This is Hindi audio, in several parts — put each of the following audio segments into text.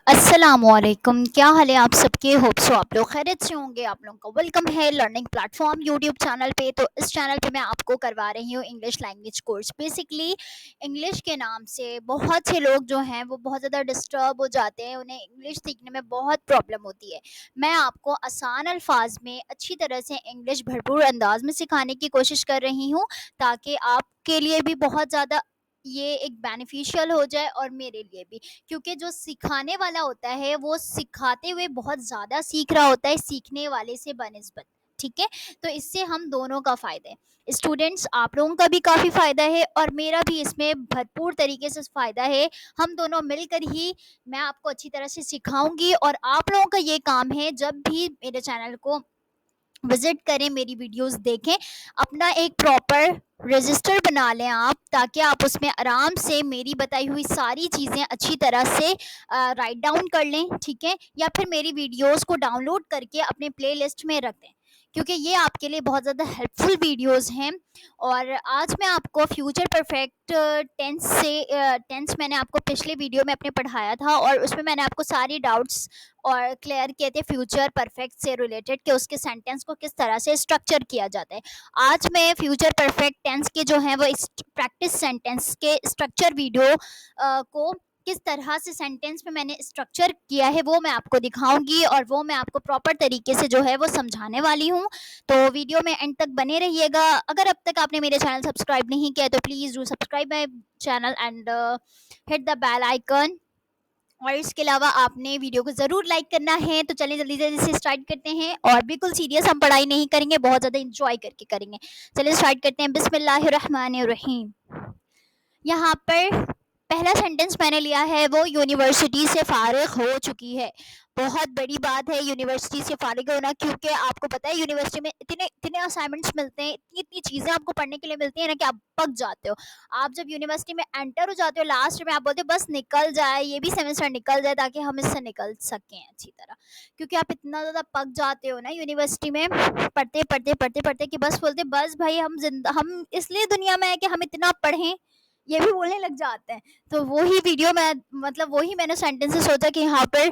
अस्सलामुअलैकुम, क्या हाल है आप सबके। होप सो आप लोग खैरियत से होंगे। आप लोगों का वेलकम है लर्निंग प्लेटफॉर्म यूट्यूब चैनल पे। तो इस चैनल पे मैं आपको करवा रही हूँ English language course. Basically English के नाम से बहुत से लोग जो हैं वो बहुत ज़्यादा डिस्टर्ब हो जाते हैं, उन्हें इंग्लिश सीखने में बहुत प्रॉब्लम होती है। मैं आपको आसान अल्फाज में अच्छी तरह से इंग्लिश भरपूर अंदाज में सिखाने की कोशिश कर रही हूँ, ताकि आपके लिए भी बहुत ज़्यादा ये एक बेनिफिशियल हो जाए और मेरे लिए भी, क्योंकि जो सिखाने वाला होता है वो सिखाते हुए बहुत ज़्यादा सीख रहा होता है सीखने वाले से बनिस्बत। ठीक है, तो इससे हम दोनों का फ़ायदा है। स्टूडेंट्स, आप लोगों का भी काफ़ी फ़ायदा है और मेरा भी इसमें भरपूर तरीके से फ़ायदा है। हम दोनों मिलकर ही मैं आपको अच्छी तरह से सिखाऊंगी और आप लोगों का ये काम है, जब भी मेरे चैनल को विजिट करें, मेरी वीडियोस देखें, अपना एक प्रॉपर रजिस्टर बना लें आप, ताकि आप उसमें आराम से मेरी बताई हुई सारी चीज़ें अच्छी तरह से राइट डाउन कर लें। ठीक है, या फिर मेरी वीडियोस को डाउनलोड करके अपने प्लेलिस्ट में रख दें, क्योंकि ये आपके लिए बहुत ज़्यादा हेल्पफुल वीडियोस हैं। और आज मैं आपको फ्यूचर परफेक्ट टेंस मैंने आपको पिछले वीडियो में अपने पढ़ाया था और उसमें मैंने आपको सारी डाउट्स और क्लियर किए थे फ्यूचर परफेक्ट से रिलेटेड, कि उसके सेंटेंस को किस तरह से स्ट्रक्चर किया जाता है। आज मैं फ्यूचर परफेक्ट टेंस के जो है वो प्रैक्टिस सेंटेंस के स्ट्रक्चर वीडियो को किस तरह से सेंटेंस में मैंने स्ट्रक्चर किया है वो मैं आपको दिखाऊंगी और वो मैं आपको प्रॉपर तरीके से जो है वो समझाने वाली हूँ। तो वीडियो में एंड तक बने रहिएगा। अगर अब तक आपने मेरे चैनल सब्सक्राइब नहीं किया तो please do subscribe my channel and hit the bell icon. और इसके अलावा आपने वीडियो को ज़रूर लाइक करना है। तो चलिए जल्दी जल्दी से स्टार्ट करते हैं, और बिल्कुल सीरियस हम पढ़ाई नहीं करेंगे, बहुत ज़्यादा इंजॉय करके करेंगे। चलिए स्टार्ट करते हैं। बिस्मिल्लाहिर्रहमानिर्रहीम। यहाँ पर पहला सेंटेंस मैंने लिया है, वो यूनिवर्सिटी से फारिग हो चुकी है। बहुत बड़ी बात है यूनिवर्सिटी से फारिग होना, क्योंकि आपको पता है यूनिवर्सिटी में इतने इतने असाइनमेंट्स मिलते हैं, इतनी इतनी चीज़ें आपको पढ़ने के लिए मिलती हैं ना, कि आप पक जाते हो। आप जब यूनिवर्सिटी में एंटर हो जाते हो, लास्ट में आप बोलते हो बस निकल जाए, ये भी सेमेस्टर निकल जाए, ताकि हम इससे निकल सकें अच्छी तरह। क्योंकि आप इतना ज़्यादा पक जाते हो ना यूनिवर्सिटी में, पढ़ते पढ़ते पढ़ते पढ़ते, कि बस बोलते बस भाई हम इसलिए दुनिया में है कि हम इतना पढ़ें, ये भी बोलने लग जाते हैं। तो वो ही वीडियो मैं मतलब वही मैंने सेंटेंसेस सोचा कि यहाँ पर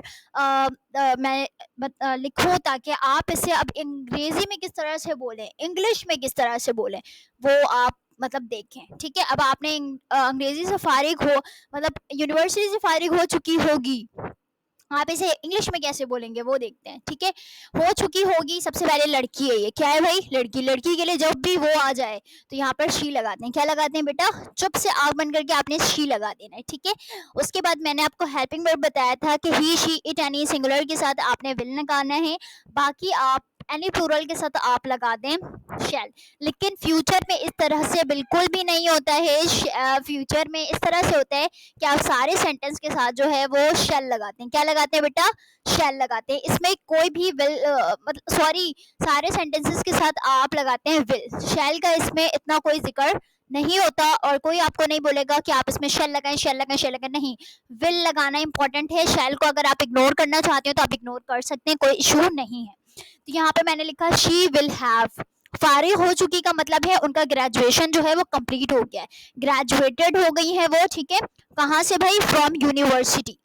मैं लिखूँ, ताकि आप इसे अब अंग्रेजी में किस तरह से बोलें, इंग्लिश में किस तरह से बोलें, वो आप मतलब देखें। ठीक है, अब आपने अंग्रेजी से फारिग हो, मतलब यूनिवर्सिटी से फारिग हो चुकी होगी, आप इसे इंग्लिश में कैसे बोलेंगे वो देखते हैं। ठीक है, हो चुकी होगी, सबसे पहले लड़की है, ये क्या है भाई, लड़की। लड़की के लिए जब भी वो आ जाए तो यहाँ पर शी लगाते हैं। क्या लगाते हैं बेटा, चुप से आग बंद करके आपने शी लगा देना है। ठीक है, उसके बाद मैंने आपको हेल्पिंग वर्ब बताया था कि ही शी इट एनी सिंगुलर के साथ आपने विल लगाना है, बाकी आप एनी प्लूरल के साथ आप लगा दें शैल। लेकिन फ्यूचर में इस तरह से बिल्कुल भी नहीं होता है। फ्यूचर में इस तरह से होता है कि आप सारे सेंटेंस के साथ जो है वो शेल लगाते हैं। क्या लगाते हैं बेटा, शेल लगाते हैं। इसमें कोई भी विल मतलब सॉरी, सारे सेंटेंसेस के साथ आप लगाते हैं विल। शेल का इसमें इतना कोई जिक्र नहीं होता, और कोई आपको नहीं बोलेगा कि आप इसमें शेल लगाएं शेल लगाएं शेल लगाएं, नहीं। विल लगाना इंपॉर्टेंट है। शेल को अगर आप इग्नोर करना चाहते हो तो आप इग्नोर कर सकते हैं, कोई इशू नहीं है। तो यहाँ पे मैंने लिखा शी विल हैव। फारिग हो चुकी का मतलब है उनका ग्रेजुएशन जो है वो कंप्लीट हो गया है, ग्रेजुएटेड हो गई है वो। ठीक है, कहाँ से भाई, फ्रॉम यूनिवर्सिटी।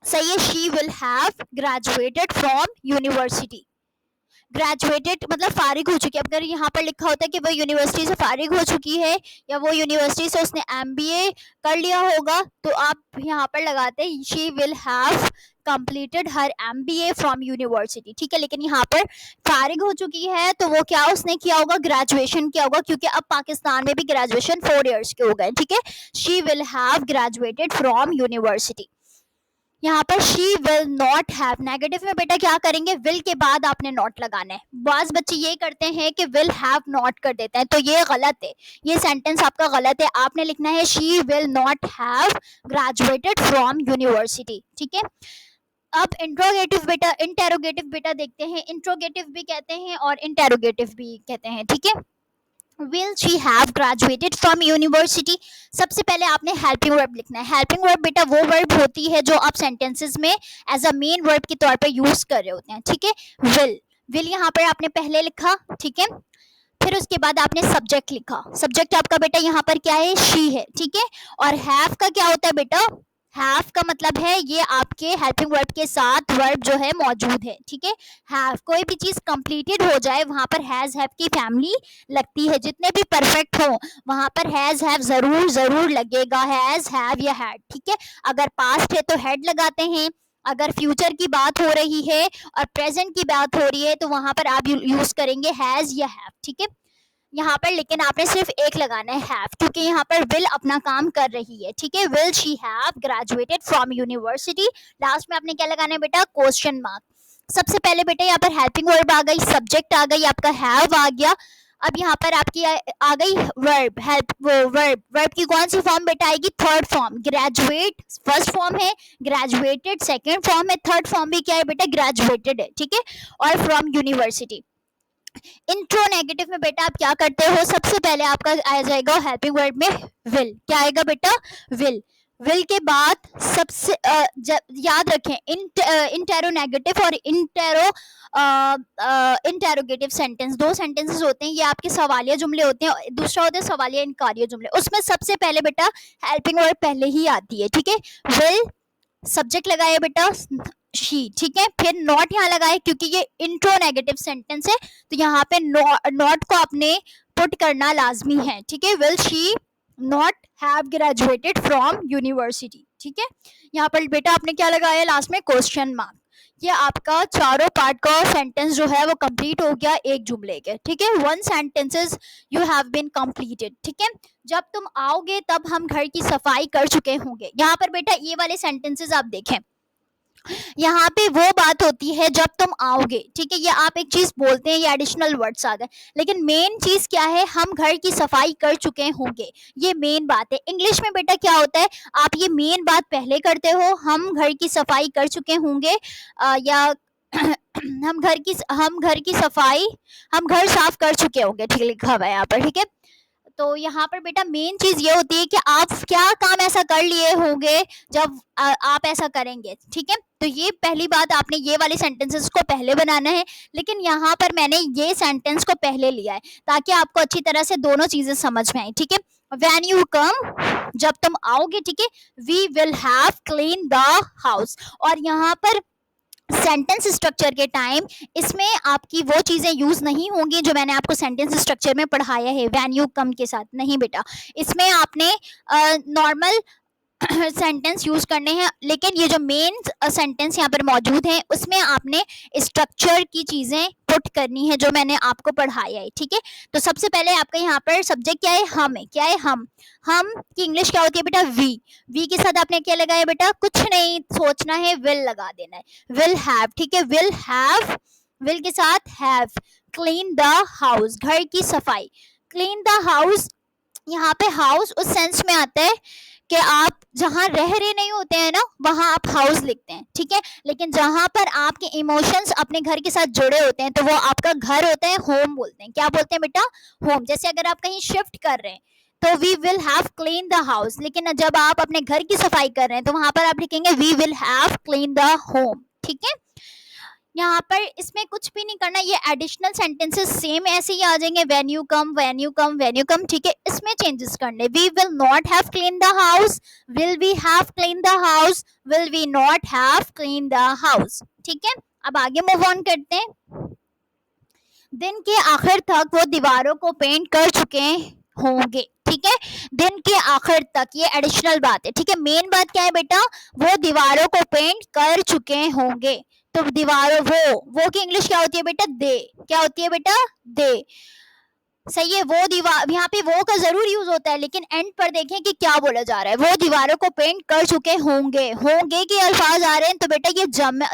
सही है, she will have graduated from university. Graduated मतलब फारिग हो चुकी है। अगर यहाँ पर लिखा होता है कि वो यूनिवर्सिटी से फारिग हो चुकी है, या वो यूनिवर्सिटी से उसने एमबीए कर लिया होगा, तो आप यहाँ पर लगाते हैं she will have completed her MBA from university. ठीक है, लेकिन यहाँ पर फारिग हो चुकी है तो वो क्या उसने किया होगा, ग्रेजुएशन किया होगा, क्योंकि अब पाकिस्तान में भी ग्रेजुएशन 4 ईयर्स के हो गए। ठीक है, she will have graduated from university. यहाँ पर she will not have, negative में बेटा क्या करेंगे, विल के बाद आपने नॉट लगाना है। बाज बच्चे ये करते हैं कि विल हैव नॉट कर देते हैं, तो ये गलत है, ये सेंटेंस आपका गलत है। आपने लिखना है she will not have graduated from university. ठीक है, अब इंट्रोगेटिव बेटा, इंटेरोगेटिव बेटा देखते हैं। इंट्रोगेटिव भी कहते हैं और इंटेरोगेटिव भी कहते हैं। ठीक है, will she have graduated from university. सबसे पहले आपने हेल्पिंग वर्ब लिखना है। हेल्पिंग वर्ब बेटा वो वर्ब होती है जो आप सेंटेंसेस में एज अ मेन वर्ब के तौर पर यूज कर रहे होते हैं। ठीक है, विल, विल यहाँ पर आपने पहले लिखा। ठीक है, फिर उसके बाद आपने सब्जेक्ट लिखा। सब्जेक्ट आपका बेटा यहाँ पर क्या है, शी है। ठीक है, और हैव का क्या होता है बेटा, हैव का मतलब है ये आपके हेल्पिंग वर्ब के साथ वर्ब जो है मौजूद है, ठीक है। हैव, कोई भी चीज कंप्लीटेड हो जाए वहां पर हैज हैव की फैमिली लगती है, जितने भी परफेक्ट हो वहां पर हैज हैव जरूर जरूर लगेगा, हैज हैव या हैड, ठीक है। अगर पास्ट है तो हैड लगाते हैं, अगर फ्यूचर की बात हो रही है और प्रेजेंट की बात हो रही है तो वहां पर आप यूज करेंगे हैज या हैव, ठीक है। यहाँ पर लेकिन आपने सिर्फ एक लगाना है हैव, क्योंकि यहाँ पर विल अपना काम कर रही है, ठीक है। Will she have graduated from university, last में आपने क्या लगाना है बेटा, क्वेश्चन मार्क। सबसे पहले बेटा यहाँ पर हेल्पिंग वर्ब आ गई, सब्जेक्ट आ गई, आपका हैव आ गया। अब यहाँ पर आपकी आ गई वर्ब, हेल्प वर्ब, वर्ब की कौन सी फॉर्म बेटा आएगी, third form. Graduate first form है, ग्रेजुएटेड सेकंड फॉर्म है, थर्ड फॉर्म भी क्या है बेटा, ग्रेजुएटेड है, ठीक है। और फ्रॉम यूनिवर्सिटी। इंट्रो नेगेटिव में बेटा आप क्या करते हो, सबसे पहले आपका आ जाएगा हेल्पिंग वर्ड में विल, क्या आएगा बेटा, विल। विल के बाद सबसे याद रखें इंटेरोनेगेटिव और इंटेरोगेटिव सेंटेंस, दो सेंटेंसेस होते हैं, ये आपके सवालिया जुमले होते हैं, दूसरा होता है सवालिया इनकारिया जुमले। उसमें सबसे पहले बेटा हेल्पिंग वर्ड पहले ही आती है, ठीक है। विल, सब्जेक्ट लगाया बेटा शी, ठीक है। फिर नॉट यहाँ लगाए क्योंकि ये इंट्रो नेगेटिव सेंटेंस है, तो यहाँ पे नॉट को आपने पुट करना लाजमी है, ठीक है। Will she not have graduated from university, ठीक है। यहाँ पर बेटा आपने क्या लगाया लास्ट में, क्वेश्चन मार्क। ये आपका चारों पार्ट का सेंटेंस जो है वो कंप्लीट हो गया एक जुमले के, ठीक है। One sentences you have been completed, ठीक है। जब तुम आओगे तब हम घर की सफाई कर चुके होंगे। यहाँ पर बेटा ये वाले सेंटेंसेस आप देखें, यहाँ पे वो बात होती है जब तुम आओगे, ठीक है। ये आप एक चीज बोलते हैं, ये एडिशनल वर्ड्स आ गए, लेकिन मेन चीज क्या है, हम घर की सफाई कर चुके होंगे, ये मेन बात है। इंग्लिश में बेटा क्या होता है, आप ये मेन बात पहले करते हो, हम घर की सफाई कर चुके होंगे, या हम घर की सफाई, हम घर साफ कर चुके होंगे, ठीक लिखा हुआ है यहाँ पर, ठीक है। तो यहाँ पर बेटा मेन चीज ये होती है कि आप क्या काम ऐसा कर लिए होंगे जब आप ऐसा करेंगे, ठीक है। तो ये पहली बात, आपने ये वाले सेंटेंसेस को पहले बनाना है, लेकिन यहाँ पर मैंने ये सेंटेंस को पहले लिया है ताकि आपको अच्छी तरह से दोनों चीजें समझ में आए, ठीक है। व्हेन यू कम, जब तुम आओगे, ठीक है। We will have clean the house, और यहाँ पर सेंटेंस स्ट्रक्चर के टाइम इसमें आपकी वो चीज़ें यूज़ नहीं होंगी जो मैंने आपको सेंटेंस स्ट्रक्चर में पढ़ाया है व्हेन यू कम के साथ, नहीं बेटा। इसमें आपने नॉर्मल सेंटेंस यूज करने हैं, लेकिन ये जो मेन सेंटेंस यहाँ पर मौजूद है उसमें आपने स्ट्रक्चर की चीजें पुट करनी है जो मैंने आपको पढ़ाया है, ठीक है। तो सबसे पहले आपका यहाँ पर सब्जेक्ट क्या है, हम है, क्या है, हम की इंग्लिश क्या होती है बेटा, वी के साथ आपने क्या लगाया बेटा, कुछ नहीं सोचना है, विल लगा देना है, विल हैव, ठीक है। विल हैव, विल के साथ हैव, क्लीन द हाउस, घर की सफाई। क्लीन द हाउस, यहाँ पे हाउस उस सेंस में आता है कि आप जहाँ रह रहे नहीं होते हैं ना वहां आप हाउस लिखते हैं, ठीक है। लेकिन जहां पर आपके इमोशंस अपने घर के साथ जुड़े होते हैं तो वो आपका घर होता है, होम बोलते हैं, क्या बोलते हैं बेटा, होम। जैसे अगर आप कहीं शिफ्ट कर रहे हैं तो we will have clean the house, लेकिन जब आप अपने घर की सफाई कर रहे हैं तो वहां पर आप लिखेंगे we will have clean the home, ठीक है। यहाँ पर इसमें कुछ भी नहीं करना, ये एडिशनल सेंटेंसेस सेम ऐसे ही आ जाएंगे, when you come, when you come, when you come, ठीक है। इसमें चेंजेस करने, we will not have clean the house, will we have clean the house, will we not have clean the house, ठीक है। अब आगे मूव ऑन करते हैं। दिन के आखिर तक वो दीवारों को पेंट कर चुके होंगे, ठीक है। दिन के आखिर तक, ये एडिशनल बात है, ठीक है। मेन बात क्या है बेटा, वो दीवारों को पेंट कर चुके होंगे, तो दीवारों, वो की इंग्लिश क्या होती है बेटा, दे, क्या होती है बेटा, दे, सही है। वो दीवार, यहाँ पे वो का जरूर यूज होता है, लेकिन एंड पर देखें कि क्या बोला जा रहा है, वो दीवारों को पेंट कर चुके होंगे, होंगे के अल्फाज आ रहे हैं तो बेटा ये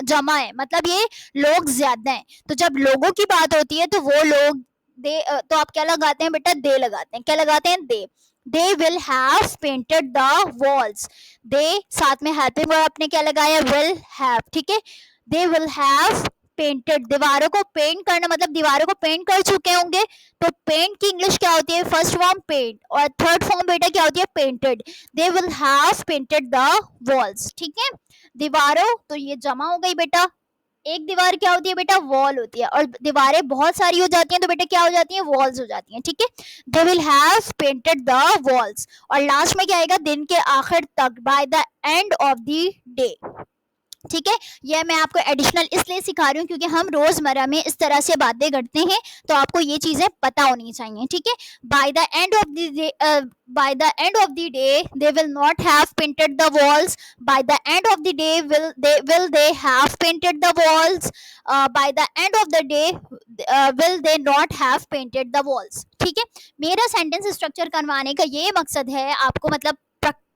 जमा है, मतलब ये लोग ज्यादा हैं, तो जब लोगों की बात होती है तो वो लोग दे, तो आप क्या लगाते हैं बेटा, दे लगाते हैं, क्या लगाते हैं, दे। They will have painted the walls, they साथ में हेल्पिंग वर्ब आपने क्या लगाया, विल हैव, ठीक है। दे विल हैव पेंटेड, दीवारों को पेंट करना मतलब दीवारों को पेंट कर चुके होंगे, तो पेंट की इंग्लिश क्या होती है, फर्स्ट फॉर्म पेंट, और थर्ड फॉर्म बेटा क्या होती है, painted. They will have painted the walls, ठीक है। दीवारों, तो ये जमा हो गई बेटा, एक दीवार क्या होती है बेटा, वॉल होती है, और दीवारें बहुत सारी हो जाती हैं तो बेटा क्या हो जाती हैं, वॉल्स हो जाती हैं, ठीक है। दे will have painted the walls, और लास्ट में क्या आएगा, दिन के आखिर तक, bye the end of the day, ठीक है। यह मैं आपको एडिशनल इसलिए सिखा रही हूँ क्योंकि हम रोजमर्रा में इस तरह से बातें करते हैं, तो आपको ये चीजें पता होनी चाहिए, ठीक है। Bye the end of the day, by the end of the day they will not have painted the walls, by the end of the day will they have painted the walls, by the end of the day will they not have painted the walls, ठीक है। मेरा सेंटेंस स्ट्रक्चर करवाने का ये मकसद है आपको, मतलब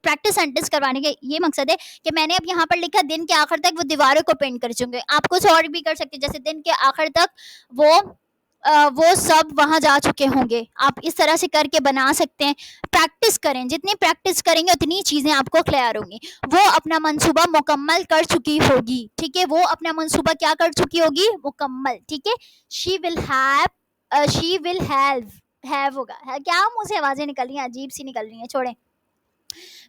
प्रैक्टिस सेंटेंस करवाने का ये मकसद है कि मैंने अब यहाँ पर लिखा दिन के आखिर तक वो दीवारों को पेंट कर चुके हैं, आप कुछ और भी कर सकते हैं, जैसे दिन के आखिर तक वो सब वहां जा चुके होंगे, आप इस तरह से करके बना सकते हैं। प्रैक्टिस करें, जितनी प्रैक्टिस करेंगे उतनी चीजें आपको क्लियर होंगी। वो अपना मंसूबा मुकम्मल कर चुकी होगी, ठीक है, वो अपना मंसूबा क्या कर चुकी होगी, मुकम्मल, ठीक है। शी विल हैव होगा, क्या मुंह से आवाजें निकल रही हैं, अजीब सी निकल रही हैं, छोड़ें।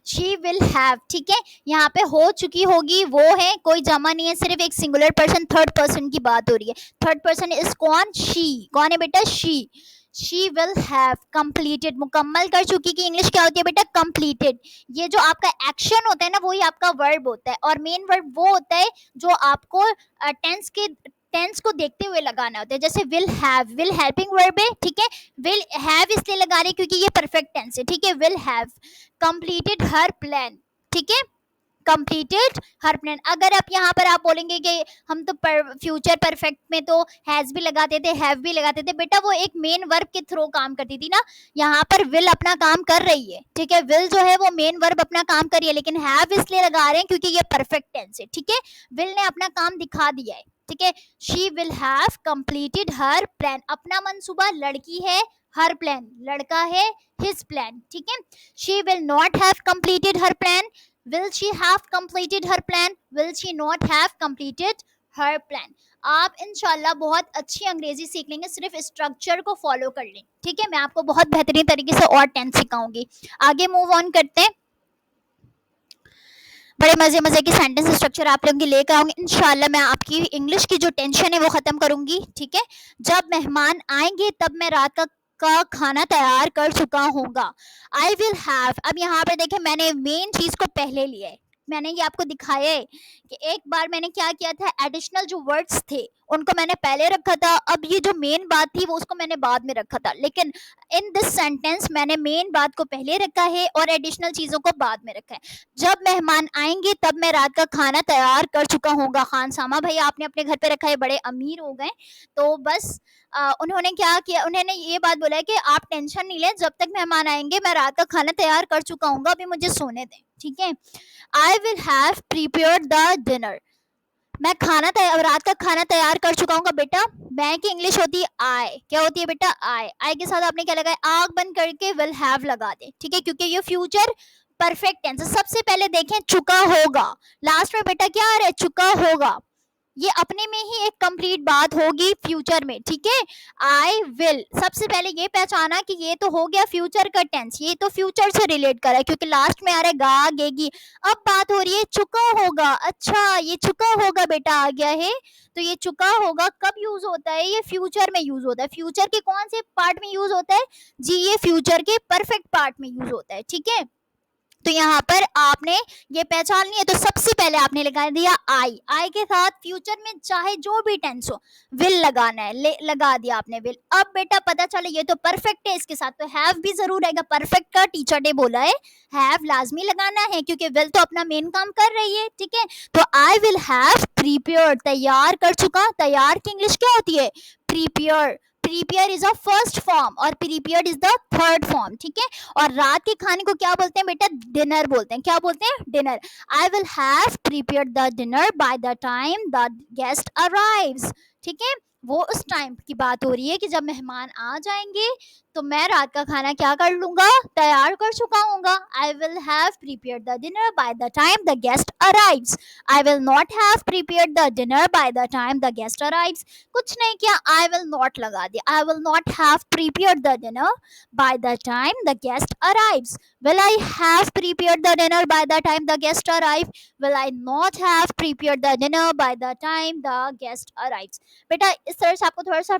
शी विल हैव, ठीक है, यहाँ पे हो चुकी होगी वो है, कोई जमा नहीं है, सिर्फ एक सिंगुलर पर्सन थर्ड पर्सन की बात हो रही है। थर्ड पर्सन इज कौन, शी, कौन है बेटा, शी विल हैव कंप्लीटेड, मुकम्मल कर चुकी की इंग्लिश क्या होती है बेटा, कंप्लीटेड। ये जो आपका एक्शन होता है ना वही आपका वर्ब होता है, और मेन वर्ब वो होता है जो आपको टेंस को देखते हुए लगाना होता है, जैसे विल हेल्पिंग वर्ब है, ठीक है। विल हैव इसलिए लगा रहे क्योंकि ये परफेक्ट टेंस है, ठीक है। Will have completed her plan, ठीक है, कंप्लीटेड हर प्लान। अगर आप यहाँ पर आप बोलेंगे कि हम तो फ्यूचर परफेक्ट में तो हैज भी लगाते थे, हैव भी लगाते थे, बेटा वो एक मेन वर्ब के थ्रू काम करती थी ना, यहाँ पर विल अपना काम कर रही है, ठीक है, विल जो है वो मेन वर्ब अपना काम कर रही है, लेकिन हैव इसलिए लगा रहे हैं क्योंकि ये परफेक्ट टेंस है, ठीक है। विल ने अपना काम दिखा दिया है, ठीक है। She will have completed her plan, अपना मंसूबा, लड़की है, हर प्लान लड़का है, हिज प्लान, ठीक है। She will not have completed her plan, will she have completed her plan, will she not have completed her plan। आप इंशाल्लाह बहुत अच्छी अंग्रेजी सीख लेंगे, सिर्फ स्ट्रक्चर को फॉलो कर लें, ठीक है। मैं आपको बहुत बेहतरीन तरीके से और टेंस सिखाऊंगी। आगे मूव ऑन करते हैं, बड़े मजे मजे की सेंटेंस स्ट्रक्चर आप लोगों की लेकर आऊंगी इंशाल्लाह। मैं आपकी इंग्लिश की जो टेंशन है वो खत्म करूंगी, ठीक है। जब मेहमान आएंगे तब मैं रात का खाना तैयार कर चुका होगा, आई विल हैव। अब यहाँ पर देखें मैंने मेन चीज को पहले लिया है, मैंने ये आपको दिखाया है कि एक बार मैंने क्या किया था, एडिशनल जो वर्ड्स थे उनको मैंने पहले रखा था, अब ये जो मेन बात थी वो उसको मैंने बाद में रखा था, लेकिन इन दिस सेंटेंस मैंने मेन बात को पहले रखा है और एडिशनल चीजों को बाद में रखा है। जब मेहमान आएंगे तब मैं रात का खाना तैयार कर चुका होगा। खान सामा भैया आपने अपने घर पे रखा है, बड़े अमीर हो गए, तो बस उन्होंने क्या किया, उन्होंने ये बात बोला है कि आप टेंशन नहीं लें, जब तक मेहमान आएंगे मैं रात का खाना तैयार कर चुका हूँ, अभी मुझे सोने दें, ठीक है। आई will have prepared the dinner, मैं रात का खाना तैयार कर चुका हूँ बेटा। मैं की इंग्लिश होती है आई, क्या होती है बेटा, आई के साथ आपने क्या लगाया, आग बंद करके विल हैव लगा दे, ठीक है, क्योंकि ये फ्यूचर परफेक्ट टेंस। सबसे पहले देखें चुका होगा, लास्ट में बेटा क्या आ रहा है, चुका होगा, ये अपने में ही एक कंप्लीट बात होगी फ्यूचर में, ठीक है। आई विल, सबसे पहले ये पहचाना कि ये तो हो गया फ्यूचर का टेंस, ये तो फ्यूचर से रिलेट कर रहा है क्योंकि लास्ट में आ रहा है गा गेगी। अब बात हो रही है चुका होगा, अच्छा ये चुका होगा बेटा आ गया है, तो ये चुका होगा कब यूज होता है, ये फ्यूचर में यूज होता है। फ्यूचर के कौन से पार्ट में यूज होता है जी, ये फ्यूचर के परफेक्ट पार्ट में यूज होता है, ठीक है। तो यहाँ पर आपने ये पहचान लिया, तो सबसे पहले आपने लगा दिया आई के साथ फ्यूचर में चाहे जो भी टेंस हो विल लगाना है, लगा दिया आपने विल। अब बेटा पता चले ये तो परफेक्ट है, इसके साथ तो हैव भी जरूर आएगा, परफेक्ट का टीचर ने बोला है हैव लाजमी लगाना है क्योंकि विल तो अपना मेन काम कर रही है, ठीक है। तो आई विल हैव प्रिपेयर्ड, तैयार कर चुका, तैयार की इंग्लिश क्या होती है, prepare. Prepare is a first form और prepared is the third form, ठीक है। और रात के खाने को क्या बोलते हैं बेटा, डिनर बोलते हैं, क्या बोलते हैं, dinner. I will have prepared the dinner by the time the guest arrives, ठीक है। वो उस टाइम की बात हो रही है कि जब मेहमान आ जाएंगे तो मैं रात का खाना क्या कर लूंगा, तैयार कर चुका हूँगा। I will have prepared the dinner by the time the guest arrives, I will not have prepared the dinner by the time the guest arrives, कुछ नहीं किया, आई विल नॉट लगा दिया। I will not have prepared the dinner by the time the guest arrives, Will I have prepared the dinner by the time the guest arrive? Will I not have prepared the dinner by the time the guest arrives? बेटा इस तरह से आपको थोड़ा सा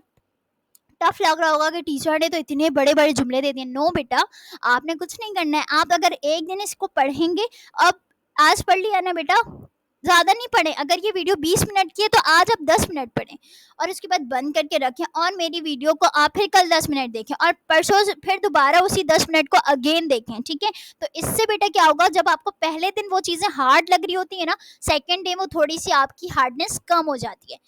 टफ लग रहा होगा कि टीचर ने तो इतने बड़े बड़े जुमले दे दिए। नो बेटा, आपने कुछ नहीं करना है। आप अगर एक दिन इसको पढ़ेंगे, अब आज पढ़ लिया ना बेटा, ज़्यादा नहीं पढ़ें। अगर ये वीडियो 20 मिनट की है तो आज आप 10 मिनट पढ़ें और उसके बाद बंद करके रखें, और मेरी वीडियो को आप फिर कल 10 मिनट देखें और परसों फिर दोबारा उसी 10 मिनट को अगेन देखें, ठीक है। तो इससे बेटा क्या होगा, जब आपको पहले दिन वो चीज़ें हार्ड लग रही होती है ना, सेकेंड डे वो थोड़ी सी आपकी हार्डनेस कम हो जाती है,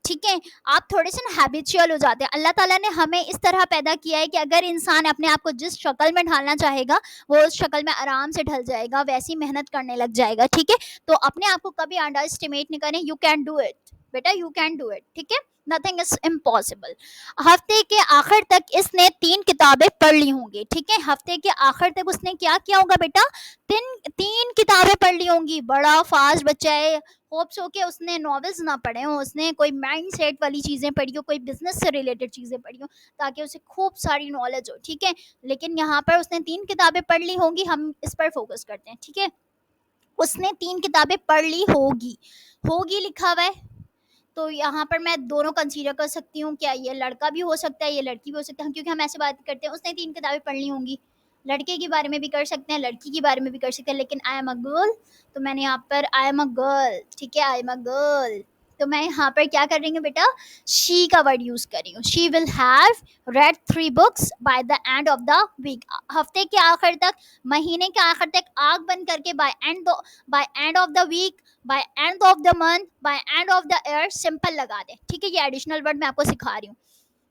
ठीक है। आप थोड़े से ना हैबिचुअल हो जाते हैं। अल्लाह ताला ने हमें इस तरह पैदा किया है कि अगर इंसान अपने आप को जिस शक्ल में ढालना चाहेगा, वो उस शक्ल में आराम से ढल जाएगा, वैसी मेहनत करने लग जाएगा, ठीक है। तो अपने आप को कभी अंडर एस्टिमेट नहीं करें। यू कैन डू इट बेटा, यू कैन डू इट, ठीक है। Nothing is impossible. हफ्ते के आखिर तक इसने 3 किताबें पढ़ ली होंगी, ठीक है। हफ्ते के आखिर तक उसने क्या किया होगा बेटा, 3 किताबें पढ़ ली होंगी। बड़ा फास्ट बच्चा है, होप्स हो के उसने नॉवेल्स ना पढ़े हो, उसने कोई माइंड सेट वाली चीज़ें पढ़ी हो, कोई बिजनेस से रिलेटेड चीज़ें पढ़ी हो, ताकि उसे खूब सारी नॉलेज हो, ठीक है। लेकिन यहाँ पर उसने 3 किताबें पढ़ ली होंगी, हम इस पर फोकस करते हैं, ठीक है। उसने 3 किताबें पढ़ ली होगी, होगी लिखा हुआ है, तो यहाँ पर मैं दोनों कंसीडर कर सकती हूँ। क्या ये लड़का भी हो सकता है, ये लड़की भी हो सकता है, क्योंकि हम ऐसे बात करते हैं। उसने 3 किताबें पढ़ ली होंगी, लड़के के बारे में भी कर सकते हैं, लड़की के बारे में भी कर सकते हैं, लेकिन आई एम अ गर्ल, तो मैंने यहाँ पर आई एम अ गर्ल, ठीक है, आई एम अ गर्ल, तो मैं यहाँ पर क्या कर रही हूँ बेटा, शी का वर्ड यूज कर रही हूँ। She will have read 3 books by the end of the week. हफ्ते के आखिर तक, महीने के आखिर तक आग बंद करके by end of the week, by end of the month, by end of the year, simple लगा दें, ठीक है। ये एडिशनल वर्ड मैं आपको सिखा रही हूँ।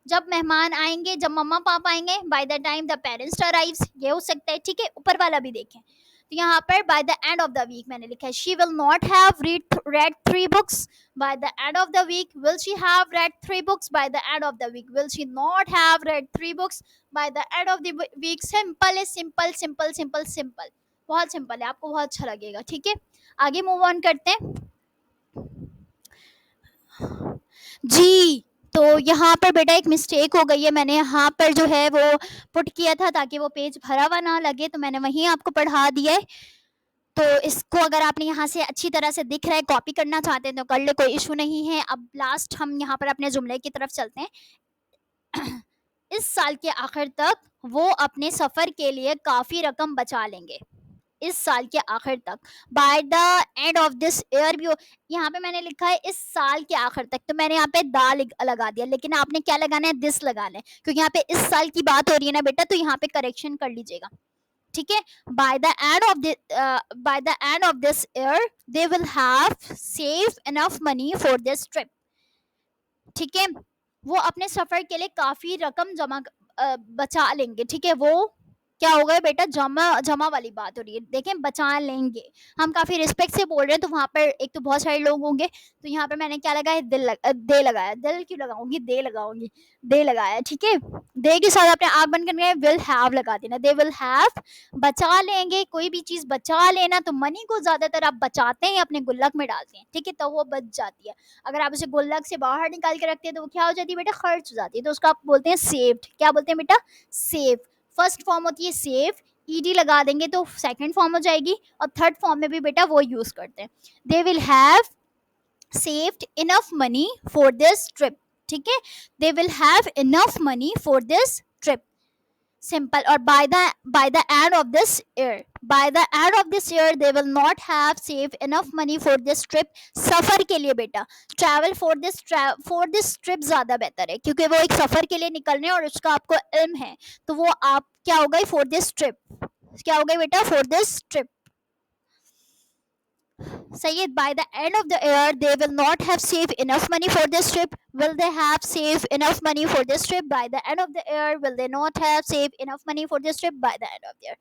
जब मेहमान आएंगे, जब मम्मा पापा आएंगे, bye the time the parents arrives, ये हो सकता है, ठीक है। ऊपर वाला भी देखें, तो यहाँ पर by the end of the week मैंने लिखा है, she will not have read 3 books by the end of the week. Will she have read 3 books by the end of the week? Will she not have read 3 books by the end of the week? Simple है, सिंपल सिंपल सिंपल सिंपल, बहुत सिंपल है, आपको बहुत अच्छा लगेगा, ठीक है। आगे मूव ऑन करते हैं जी। तो यहाँ पर बेटा एक मिस्टेक हो गई है, मैंने यहाँ पर जो है वो पुट किया था ताकि वो पेज भरा हुआ ना लगे, तो मैंने वहीं आपको पढ़ा दिया है। तो इसको अगर आपने यहाँ से अच्छी तरह से दिख रहा है, कॉपी करना चाहते हैं तो कर ले, कोई इशू नहीं है। अब लास्ट हम यहाँ पर अपने जुमले की तरफ चलते हैं। इस साल के आखिर तक वो अपने सफ़र के लिए काफ़ी रकम बचा लेंगे। इस साल के आखिर तक, bye the end of this year भी यहाँ पे मैंने लिखा है इस साल के आखिर तक, तो मैंने यहाँ पे दा लगा दिया, लेकिन आपने क्या लगाना है, दिस लगाना है, क्योंकि यहाँ पे इस साल की बात हो रही है ना बेटा, तो यहाँ पे करेक्शन कर लीजिएगा, ठीक है। Bye the end of this year they will have save enough money for this trip, ठीक है। वो अपने सफर के लिए काफी रकम बचा लेंगे, ठीक है। वो क्या हो गया बेटा, जमा वाली बात हो रही है, देखें, बचा लेंगे। हम काफी रिस्पेक्ट से बोल रहे हैं, तो वहां पर एक तो बहुत सारे लोग होंगे, तो यहाँ पर मैंने क्या लगाया, दे लगाया। दिल क्यों लगाऊंगी, दे लगाऊंगी, दे लगाया, ठीक है। दे के साथ आपने आग बंद करने विल हैव लगा देना। दे विल हैव, बचा लेंगे। कोई भी चीज बचा लेना, तो मनी को ज्यादातर आप बचाते हैं, अपने गुल्लक में डालते हैं, ठीक है, तो वो बच जाती है। अगर आप उसे गुल्लक से बाहर निकाल के रखते हैं तो वो क्या हो जाती है बेटा, खर्च हो जाती है, तो उसको आप बोलते हैं सेव्ड। क्या बोलते हैं बेटा, सेव। फर्स्ट फॉर्म होती है सेव, ईडी लगा देंगे तो सेकंड फॉर्म हो जाएगी, और थर्ड फॉर्म में भी बेटा वो यूज करते हैं। दे will have saved enough money for this trip, ठीक है। दे will have enough money for this trip, simple. और by the end of this year they will not have saved enough money for this trip। सफर के लिए बेटा, ट्रैवल फॉर दिस ट्रिप ज्यादा बेहतर है, क्योंकि वो एक सफर के लिए निकलने और उसका आपको इल्म है, तो वो आप क्या हो गई, फॉर दिस ट्रिप, क्या हो गई बेटा, फॉर दिस ट्रिप, सही है। By the end of the year they will not have saved enough money for this trip। Will they have saved enough money for this trip? By the end of the year will they not have saved enough money for this trip? By the end of the year।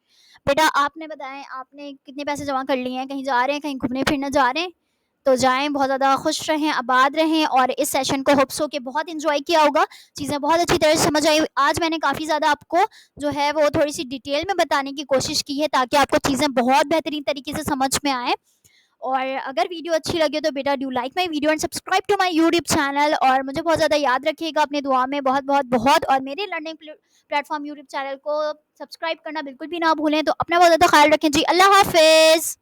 बेटा आपने बताएं, आपने कितने पैसे जमा कर लिए हैं, कहीं जा रहे हैं, कहीं घूमने फिरने जा रहे हैं, तो जाएं, बहुत ज़्यादा खुश रहें, आबाद रहें, और इस सेशन को होप्स हो के बहुत इंजॉय किया होगा, चीज़ें बहुत अच्छी तरह से समझ आई। आज मैंने काफ़ी ज़्यादा आपको जो है वो थोड़ी सी डिटेल में बताने की कोशिश की है, ताकि आपको चीज़ें बहुत बेहतरीन तरीके से समझ में आए। और अगर वीडियो अच्छी लगे तो बेटा do like my video and subscribe to my YouTube channel, और मुझे बहुत ज़्यादा याद रखिएगा अपने दुआ में, बहुत बहुत बहुत, और मेरे लर्निंग प्लेटफॉर्म यूट्यूब चैनल को सब्सक्राइब करना बिल्कुल भी ना भूलें। तो अपना बहुत ज़्यादा ख्याल रखें जी। अल्लाह हाफिज़।